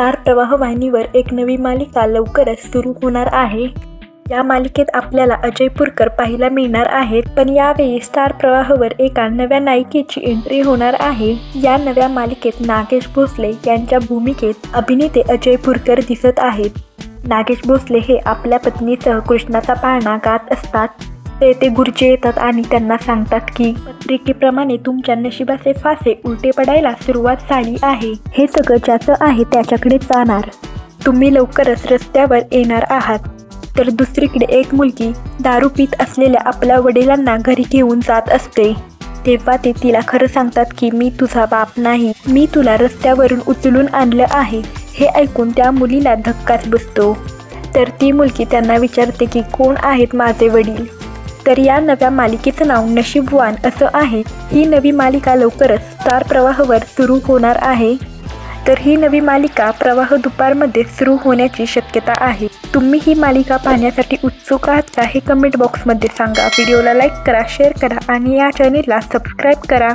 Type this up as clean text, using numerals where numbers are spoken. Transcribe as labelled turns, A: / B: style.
A: Star प्रवाह वाहिनीवर एक नवी मालिका लवकरच सुरू होणार आहे। या मालिकेत आपल्याला अजय पुरकर पाहायला मिळणार आहेत, पण यावेळी स्टार प्रवाहवर एका नव्या नायिकेची एंट्री होणार आहे। या नव्या मालिकेत नागेश भोसले यांच्या भूमिकेत अभिनेते अजय पुरकर दिसत आहेत। नागेश भोसले हे आपल्या पत्नीसह कृष्णाचा पाळणा गात असतात। ते गुरुजी येतात आणि त्यांना सांगतात की पत्रिकेप्रमाणे तुमच्या नशिबाचे फासे उलटे पडायला सुरुवात झाली आहे। हे सगळं ज्याचं आहे त्याच्याकडे जाणार, तुम्ही लवकरच रस्त्यावर येणार आहात। तर दुसरीकडे एक मुलगी दारू पीत असलेल्या आपल्या वडिलांना घरी घेऊन जात असते, तेव्हा ते तिला खरं सांगतात की मी तुझा बाप नाही, मी तुला रस्त्यावरून उचलून आणलं आहे। हे ऐकून त्या मुलीला धक्काच बसतो। तर ती मुलगी त्यांना विचारते की कोण आहेत माझे वडील। तर या नव्या मालिकेचं नाव नशीबवान असं आहे। ही नवी मालिका लवकरच स्टार प्रवाहवर सुरू होणार आहे। तर ही नवी मालिका प्रवाह दुपारमध्ये सुरू होण्याची शक्यता आहे। तुम्ही ही मालिका पाहण्यासाठी उत्सुक आहात का हे कमेंट बॉक्समध्ये सांगा। व्हिडिओला लाईक करा, शेअर करा आणि या चॅनेलला सबस्क्राईब करा।